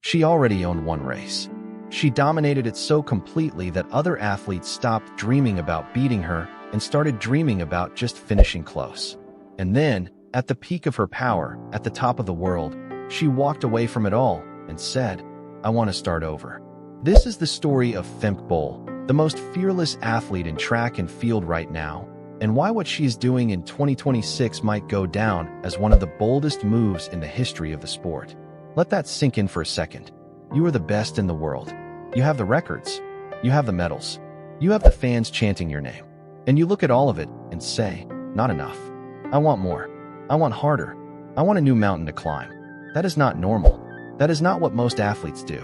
She already owned one race. She dominated it so completely that other athletes stopped dreaming about beating her and started dreaming about just finishing close. And then, at the peak of her power, at the top of the world, she walked away from it all and said, "I want to start over." This is the story of Femke Bol, the most fearless athlete in track and field right now, and why what she is doing in 2026 might go down as one of the boldest moves in the history of the sport. Let that sink in for a second. You are the best in the world. You have the records. You have the medals. You have the fans chanting your name. And you look at all of it and say, "Not enough. I want more. I want harder. I want a new mountain to climb." That is not normal. That is not what most athletes do.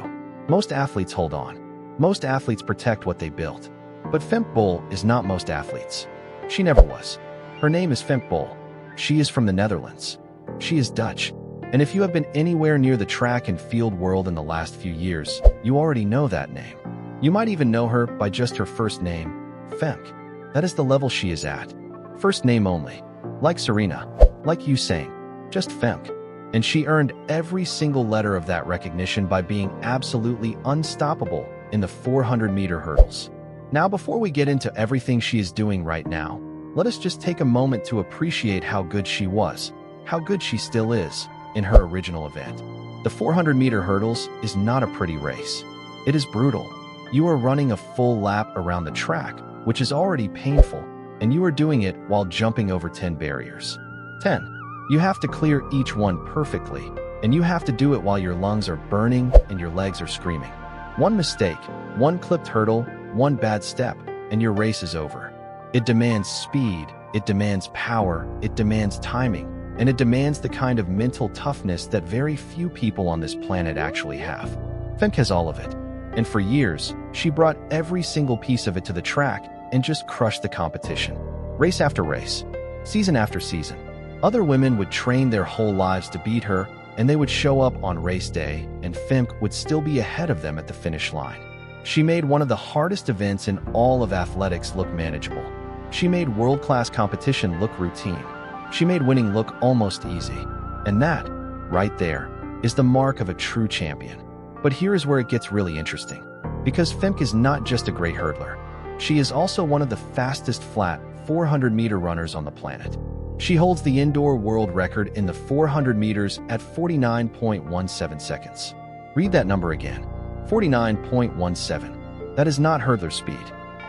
Most athletes hold on. Most athletes protect what they built. But Femke Bol is not most athletes. She never was. Her name is Femke Bol. She is from the Netherlands. She is Dutch. And if you have been anywhere near the track and field world in the last few years, you already know that name. You might even know her by just her first name, Femke. That is the level she is at. First name only. Like Serena. Like Usain. Just Femke. And she earned every single letter of that recognition by being absolutely unstoppable in the 400-meter hurdles. Now, before we get into everything she is doing right now, let us just take a moment to appreciate how good she was, how good she still is, in her original event. The 400-meter hurdles is not a pretty race. It is brutal. You are running a full lap around the track, which is already painful, and you are doing it while jumping over 10 barriers. 10. You have to clear each one perfectly, and you have to do it while your lungs are burning and your legs are screaming. One mistake, one clipped hurdle, one bad step, and your race is over. It demands speed, it demands power, it demands timing, and it demands the kind of mental toughness that very few people on this planet actually have. Femke has all of it, and for years, she brought every single piece of it to the track and just crushed the competition. Race after race, season after season. Other women would train their whole lives to beat her, and they would show up on race day, and Femke would still be ahead of them at the finish line. She made one of the hardest events in all of athletics look manageable. She made world-class competition look routine. She made winning look almost easy. And that, right there, is the mark of a true champion. But here is where it gets really interesting. Because Femke is not just a great hurdler. She is also one of the fastest flat 400-meter runners on the planet. She holds the indoor world record in the 400 meters at 49.17 seconds. Read that number again. 49.17. That is not hurdler speed.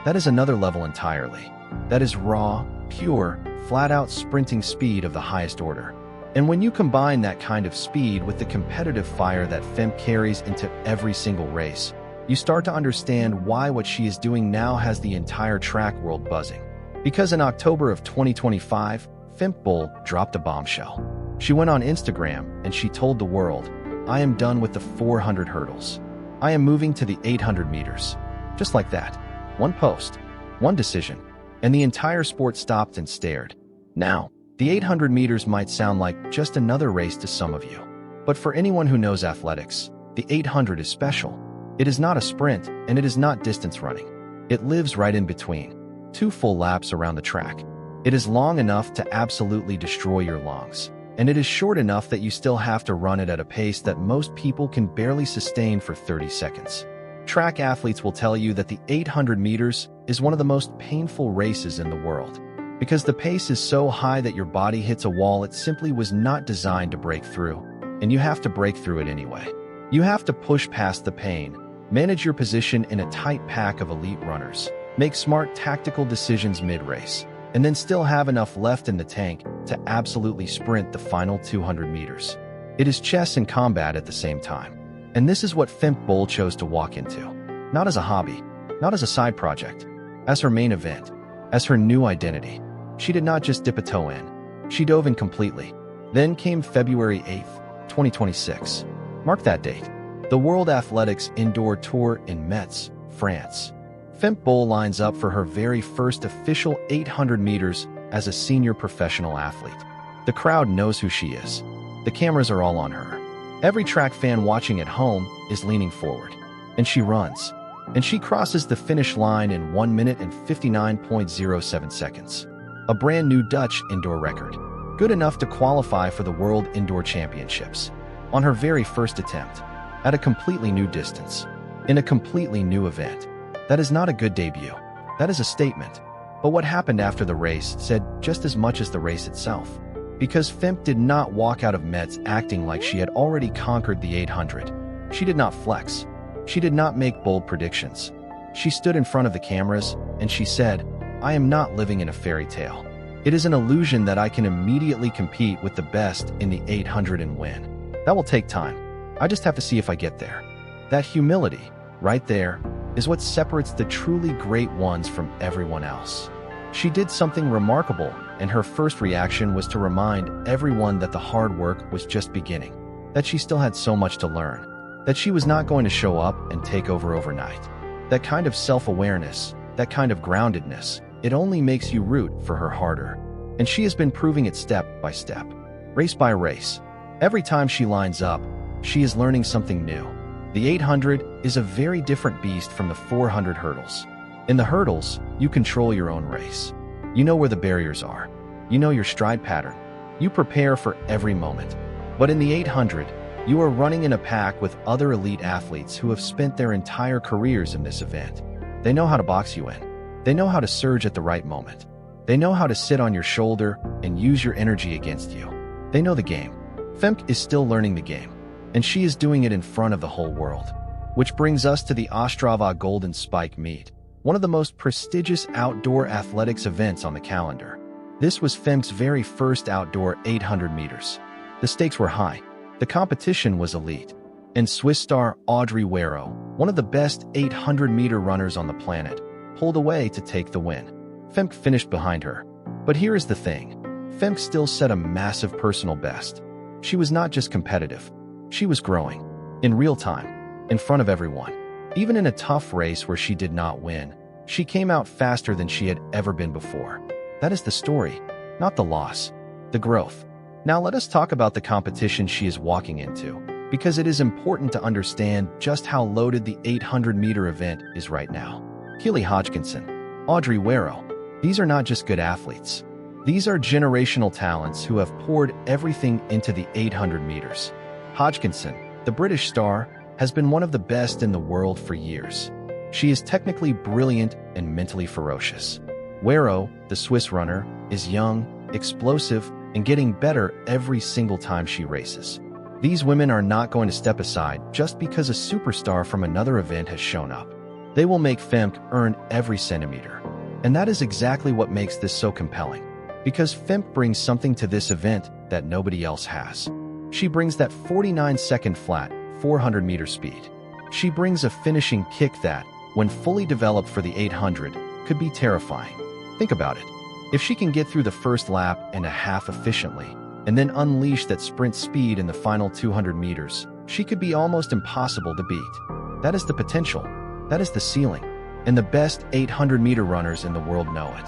That is another level entirely. That is raw, pure, flat-out sprinting speed of the highest order. And when you combine that kind of speed with the competitive fire that Femke carries into every single race, you start to understand why what she is doing now has the entire track world buzzing. Because in October of 2025, Femke Bol dropped a bombshell. She went on Instagram and she told the world, "I am done with the 400 hurdles. I am moving to the 800 meters. Just like that. One post, one decision, and the entire sport stopped and stared. Now, the 800 meters might sound like just another race to some of you. But for anyone who knows athletics, the 800 is special. It is not a sprint, and it is not distance running. It lives right in between. 2 full laps around the track. It is long enough to absolutely destroy your lungs, and it is short enough that you still have to run it at a pace that most people can barely sustain for 30 seconds. Track athletes will tell you that the 800 meters is one of the most painful races in the world, because the pace is so high that your body hits a wall it simply was not designed to break through, and you have to break through it anyway. You have to push past the pain, manage your position in a tight pack of elite runners, make smart tactical decisions mid-race, and then still have enough left in the tank to absolutely sprint the final 200 meters. It is chess and combat at the same time. And this is what Femke Bol chose to walk into. Not as a hobby, not as a side project, as her main event, as her new identity. She did not just dip a toe in. She dove in completely. Then came February 8th, 2026. Mark that date. The World Athletics Indoor Tour in Metz, France. Femke Bol lines up for her very first official 800 meters as a senior professional athlete. The crowd knows who she is. The cameras are all on her. Every track fan watching at home is leaning forward. And she runs. And she crosses the finish line in 1 minute and 59.07 seconds. A brand new Dutch indoor record. Good enough to qualify for the World Indoor Championships. On her very first attempt. at a completely new distance, in a completely new event. That is not a good debut. That is a statement. But what happened after the race said just as much as the race itself. Because Femke did not walk out of Metz acting like she had already conquered the 800. She did not flex. She did not make bold predictions. She stood in front of the cameras and she said, "I am not living in a fairy tale. It is an illusion that I can immediately compete with the best in the 800 and win. That will take time. I just have to see if I get there." That humility, right there, is what separates the truly great ones from everyone else. She did something remarkable, and her first reaction was to remind everyone that the hard work was just beginning, that she still had so much to learn, that she was not going to show up and take over overnight. That kind of self-awareness, that kind of groundedness, it only makes you root for her harder. And she has been proving it step by step, race by race. Every time she lines up, she is learning something new. The 800 is a very different beast from the 400 hurdles. In the hurdles, you control your own race. You know where the barriers are. You know your stride pattern. You prepare for every moment. But in the 800, you are running in a pack with other elite athletes who have spent their entire careers in this event. They know how to box you in. They know how to surge at the right moment. They know how to sit on your shoulder and use your energy against you. They know the game. Femke is still learning the game, and she is doing it in front of the whole world. Which brings us to the Ostrava Golden Spike meet, one of the most prestigious outdoor athletics events on the calendar. This was Femke's very first outdoor 800 meters. The stakes were high. The competition was elite. And Swiss star Audrey Werro, one of the best 800-meter runners on the planet, pulled away to take the win. Femke finished behind her. But here is the thing. Femke still set a massive personal best. She was not just competitive. She was growing. In real time. In front of everyone. Even in a tough race where she did not win, she came out faster than she had ever been before. That is the story, not the loss. The growth. Now let us talk about the competition she is walking into, because it is important to understand just how loaded the 800-meter event is right now. Kelly Hodgkinson, Audrey Werro. These are not just good athletes. These are generational talents who have poured everything into the 800 meters. Hodgkinson, the British star, has been one of the best in the world for years. She is technically brilliant and mentally ferocious. Werro, the Swiss runner, is young, explosive, and getting better every single time she races. These women are not going to step aside just because a superstar from another event has shown up. They will make Femke earn every centimeter. And that is exactly what makes this so compelling. Because Femke brings something to this event that nobody else has. She brings that 49-second flat, 400-meter speed. She brings a finishing kick that, when fully developed for the 800, could be terrifying. Think about it. If she can get through the first lap and a half efficiently, and then unleash that sprint speed in the final 200 meters, she could be almost impossible to beat. That is the potential. That is the ceiling. And the best 800-meter runners in the world know it.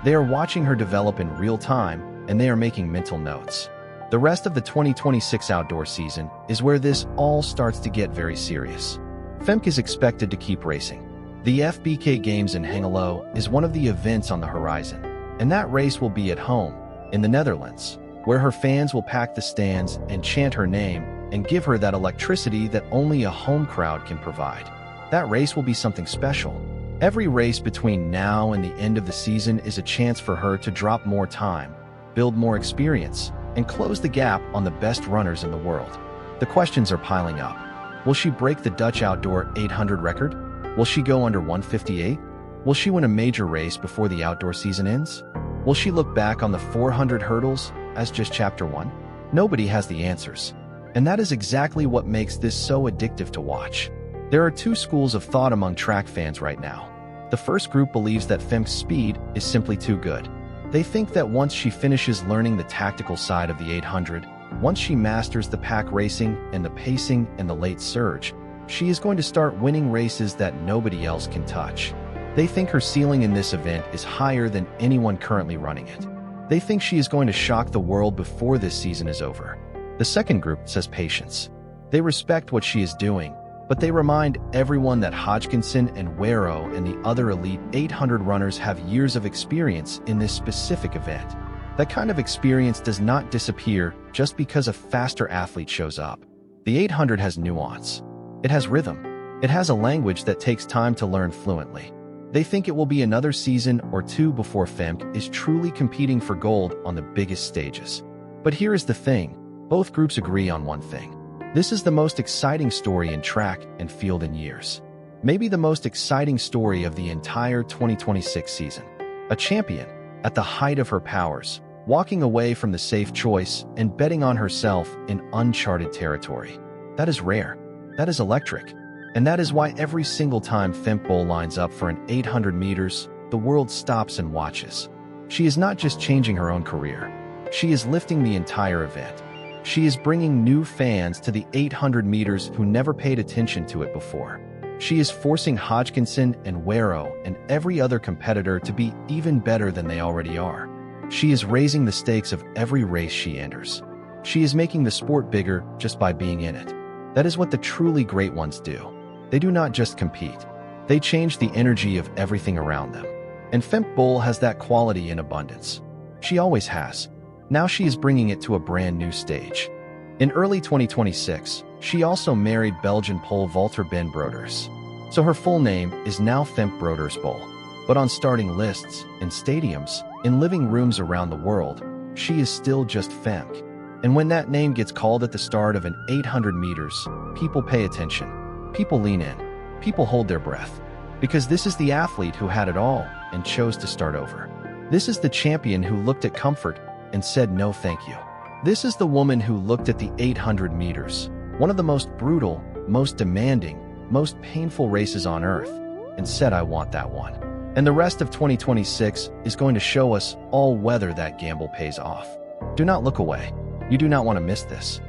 They are watching her develop in real time, and they are making mental notes. The rest of the 2026 outdoor season is where this all starts to get very serious. Femke is expected to keep racing. The FBK Games in Hengelo is one of the events on the horizon, and that race will be at home, in the Netherlands, where her fans will pack the stands and chant her name and give her that electricity that only a home crowd can provide. That race will be something special. Every race between now and the end of the season is a chance for her to drop more time, build more experience, and close the gap on the best runners in the world. The questions are piling up. Will she break the Dutch outdoor 800 record? Will she go under 158? Will she win a major race before the outdoor season ends? Will she look back on the 400 hurdles as just chapter 1? Nobody has the answers. And that is exactly what makes this so addictive to watch. There are two schools of thought among track fans right now. The first group believes that Femke's speed is simply too good. They think that once she finishes learning the tactical side of the 800, once she masters the pack racing and the pacing and the late surge, she is going to start winning races that nobody else can touch. They think her ceiling in this event is higher than anyone currently running it. They think she is going to shock the world before this season is over. The second group says patience. They respect what she is doing, but they remind everyone that Hodgkinson and Werro and the other elite 800 runners have years of experience in this specific event. That kind of experience does not disappear just because a faster athlete shows up. The 800 has nuance. It has rhythm. It has a language that takes time to learn fluently. They think it will be another season or two before Femke is truly competing for gold on the biggest stages. But here is the thing. Both groups agree on one thing. This is the most exciting story in track and field in years. Maybe the most exciting story of the entire 2026 season. A champion, at the height of her powers, walking away from the safe choice and betting on herself in uncharted territory. That is rare. That is electric. And that is why every single time Femke Bol lines up for an 800 meters, the world stops and watches. She is not just changing her own career. She is lifting the entire event. She is bringing new fans to the 800 meters who never paid attention to it before. She is forcing Hodgkinson and Werro and every other competitor to be even better than they already are. She is raising the stakes of every race she enters. She is making the sport bigger just by being in it. That is what the truly great ones do. They do not just compete. They change the energy of everything around them. And Femke Bol has that quality in abundance. She always has. Now she is bringing it to a brand new stage. In early 2026, she also married Belgian pole vaulter Ben Broeders. So her full name is now Femke Broeders-Bol. But on starting lists, in stadiums, in living rooms around the world, she is still just Femke. And when that name gets called at the start of an 800 meters, people pay attention. People lean in. People hold their breath. Because this is the athlete who had it all and chose to start over. This is the champion who looked at comfort and said no thank you. This is the woman who looked at the 800 meters, one of the most brutal, most demanding, most painful races on earth, and said I want that one. And the rest of 2026 is going to show us all whether that gamble pays off. Do not look away. You do not want to miss this.